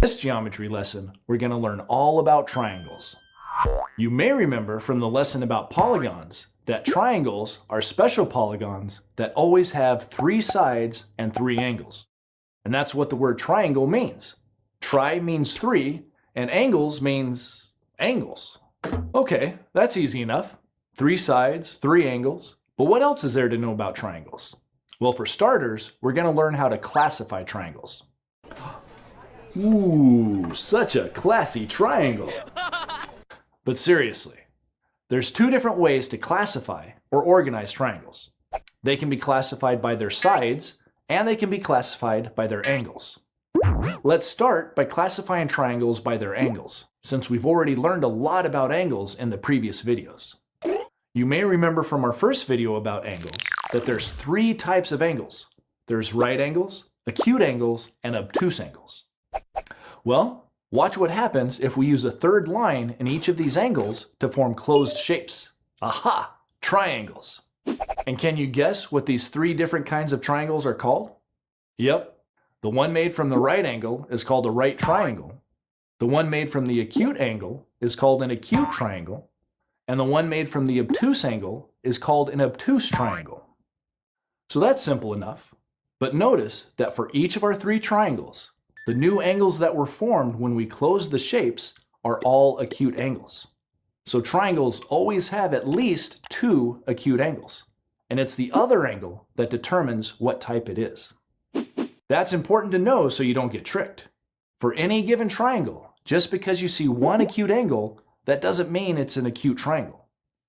this geometry lesson, we're going to learn all about triangles. You may remember from the lesson about polygons that triangles are special polygons that always have 3 sides and 3 angles. And that's what the word triangle means. Tri means 3, and angles means angles. Okay, that's easy enough. 3 sides, 3 angles. But what else is there to know about triangles? Well, for starters, we're going to learn how to classify triangles. Ooh, such a classy triangle. But seriously, there's 2 different ways to classify or organize triangles. They can be classified by their sides, and they can be classified by their angles. Let's start by classifying triangles by their angles, since we've already learned a lot about angles in the previous videos. You may remember from our first video about angles that there's 3 types of angles. There's right angles, acute angles, and obtuse angles. Well, watch what happens if we use a third line in each of these angles to form closed shapes. Aha! Triangles. And can you guess what these 3 different kinds of triangles are called? Yep. The one made from the right angle is called a right triangle. The one made from the acute angle is called an acute triangle. And the one made from the obtuse angle is called an obtuse triangle. So that's simple enough. But notice that for each of our 3 triangles, the new angles that were formed when we closed the shapes are all acute angles. So triangles always have at least 2 acute angles. And it's the other angle that determines what type it is. That's important to know so you don't get tricked. For any given triangle, just because you see one acute angle, that doesn't mean it's an acute triangle.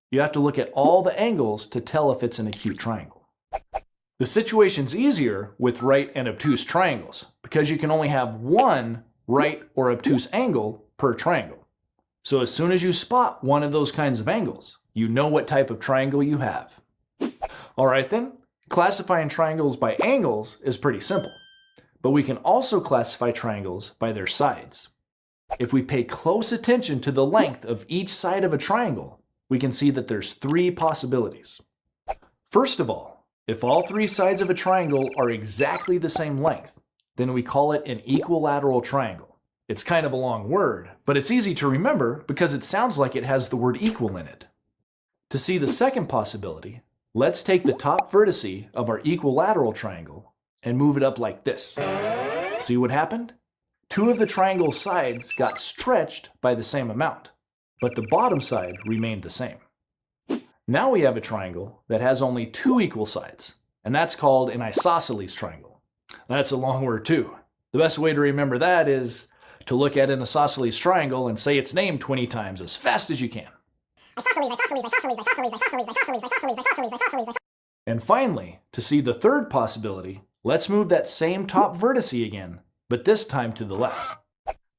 You have to look at all the angles to tell if it's an acute triangle. The situation's easier with right and obtuse triangles because you can only have one right or obtuse angle per triangle. So as soon as you spot one of those kinds of angles, you know what type of triangle you have. All right then, classifying triangles by angles is pretty simple. But we can also classify triangles by their sides. If we pay close attention to the length of each side of a triangle, we can see that there's 3 possibilities. First of all, if all 3 sides of a triangle are exactly the same length, then we call it an equilateral triangle. It's kind of a long word, but it's easy to remember because it sounds like it has the word equal in it. To see the second possibility, let's take the top vertice of our equilateral triangle and move it up like this. See what happened? 2 of the triangle's sides got stretched by the same amount, but the bottom side remained the same. Now we have a triangle that has only 2 equal sides, and that's called an isosceles triangle. That's a long word too. The best way to remember that is to look at an isosceles triangle and say its name 20 times as fast as you can. Isosceles, isosceles, isosceles, isosceles, isosceles, isosceles, isosceles, isosceles, isosceles. And finally, to see the third possibility, let's move that same top vertice again, but this time to the left.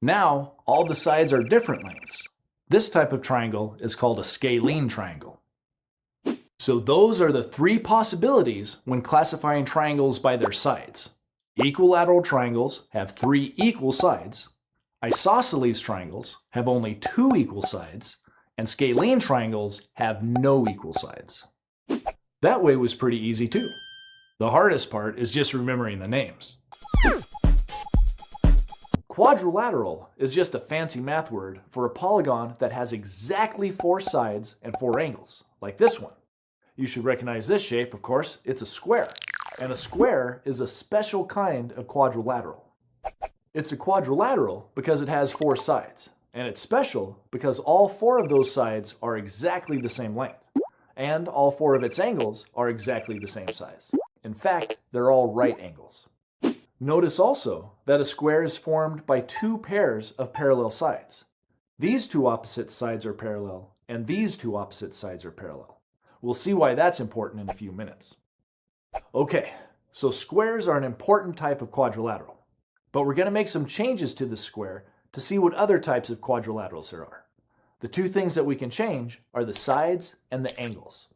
Now, all the sides are different lengths. This type of triangle is called a scalene triangle. So those are the 3 possibilities when classifying triangles by their sides. Equilateral triangles have 3 equal sides. Isosceles triangles have only 2 equal sides. And scalene triangles have no equal sides. That way was pretty easy too. The hardest part is just remembering the names. Quadrilateral is just a fancy math word for a polygon that has exactly 4 sides and 4 angles, like this one. You should recognize this shape, of course. It's a square. And a square is a special kind of quadrilateral. It's a quadrilateral because it has 4 sides. And it's special because all 4 of those sides are exactly the same length. And all 4 of its angles are exactly the same size. In fact, they're all right angles. Notice also that a square is formed by 2 pairs of parallel sides. These 2 opposite sides are parallel, and these 2 opposite sides are parallel. We'll see why that's important in a few minutes. Okay, so squares are an important type of quadrilateral. But we're going to make some changes to this square to see what other types of quadrilaterals there are. The 2 things that we can change are the sides and the angles.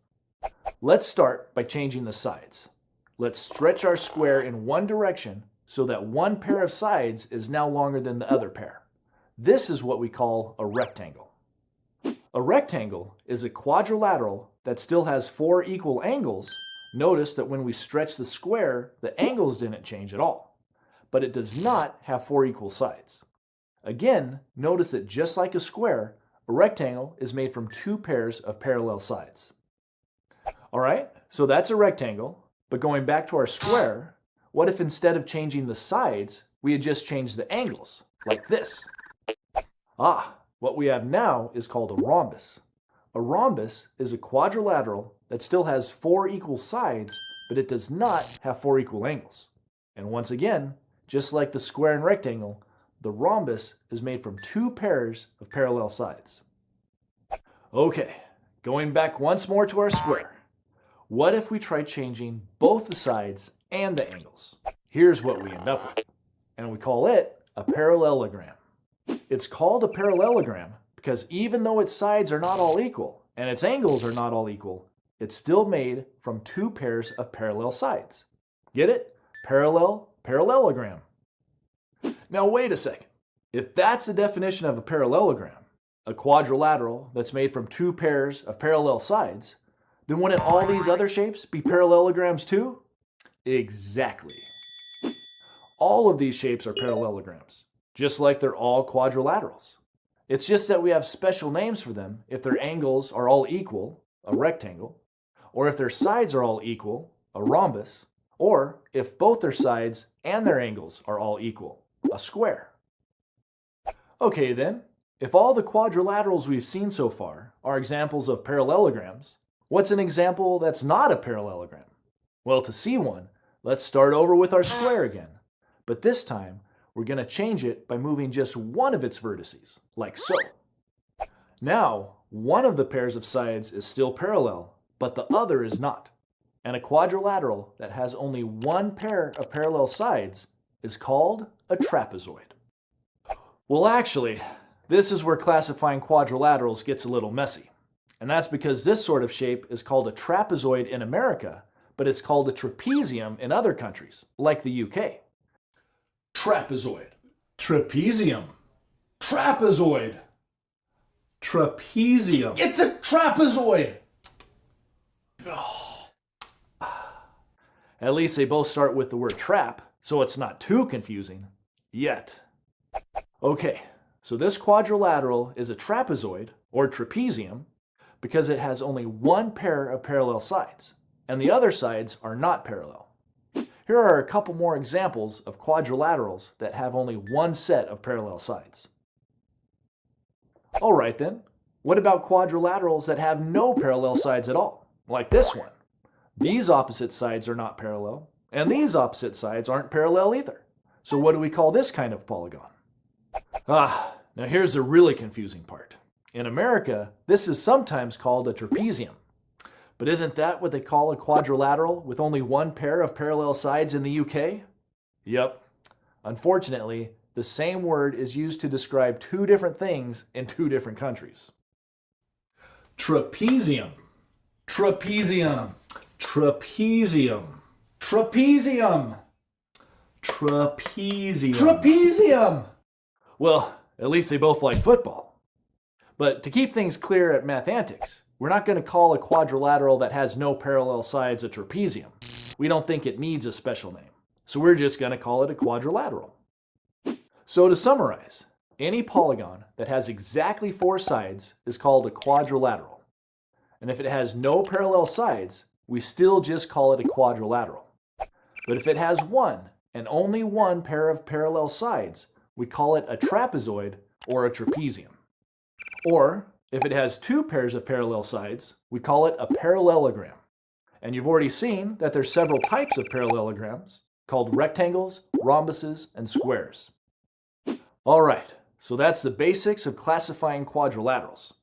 Let's start by changing the sides. Let's stretch our square in one direction so that one pair of sides is now longer than the other pair. This is what we call a rectangle. A rectangle is a quadrilateral that still has 4 equal angles. Notice that when we stretch the square, the angles didn't change at all. But it does not have 4 equal sides. Again, notice that just like a square, a rectangle is made from two pairs of parallel sides. All right, so that's a rectangle, but going back to our square, what if instead of changing the sides, we had just changed the angles, like this? What we have now is called a rhombus. A rhombus is a quadrilateral that still has 4 equal sides, but it does not have 4 equal angles. And once again, just like the square and rectangle, the rhombus is made from 2 pairs of parallel sides. Okay, going back once more to our square. What if we try changing both the sides and the angles? Here's what we end up with, and we call it a parallelogram. It's called a parallelogram because even though its sides are not all equal and its angles are not all equal, it's still made from 2 pairs of parallel sides. Get it? Parallelogram. Now wait a second. If that's the definition of a parallelogram, a quadrilateral that's made from 2 pairs of parallel sides, then wouldn't all these other shapes be parallelograms too? Exactly. All of these shapes are parallelograms, just like they're all quadrilaterals. It's just that we have special names for them if their angles are all equal, a rectangle, or if their sides are all equal, a rhombus, or if both their sides and their angles are all equal, a square. Okay then, if all the quadrilaterals we've seen so far are examples of parallelograms, what's an example that's not a parallelogram? Well, to see one, let's start over with our square again. But this time, we're going to change it by moving just one of its vertices, like so. Now, one of the pairs of sides is still parallel, but the other is not. And a quadrilateral that has only one pair of parallel sides is called a trapezoid. Well, actually, this is where classifying quadrilaterals gets a little messy. And that's because this sort of shape is called a trapezoid in America, but it's called a trapezium in other countries, like the UK. Trapezoid. Trapezium. Trapezoid. Trapezium. It's a trapezoid! At least they both start with the word trap, so it's not too confusing. Yet. Okay, so this quadrilateral is a trapezoid, or trapezium, because it has only one pair of parallel sides, and the other sides are not parallel. Here are a couple more examples of quadrilaterals that have only one set of parallel sides. Alright then, what about quadrilaterals that have no parallel sides at all, like this one? These opposite sides are not parallel, and these opposite sides aren't parallel either. So what do we call this kind of polygon? Now here's the really confusing part. In America, this is sometimes called a trapezium. But isn't that what they call a quadrilateral with only one pair of parallel sides in the UK? Yep. Unfortunately, the same word is used to describe 2 different things in 2 different countries. Trapezium. Trapezium. Trapezium. Trapezium. Trapezium. Trapezium! Well, at least they both like football. But to keep things clear at Math Antics, we're not going to call a quadrilateral that has no parallel sides a trapezium. We don't think it needs a special name. So we're just going to call it a quadrilateral. So to summarize, any polygon that has exactly 4 sides is called a quadrilateral. And if it has no parallel sides, we still just call it a quadrilateral. But if it has one and only one pair of parallel sides, we call it a trapezoid or a trapezium. Or if it has 2 pairs of parallel sides, we call it a parallelogram. And you've already seen that there's several types of parallelograms called rectangles, rhombuses, and squares. All right, so that's the basics of classifying quadrilaterals.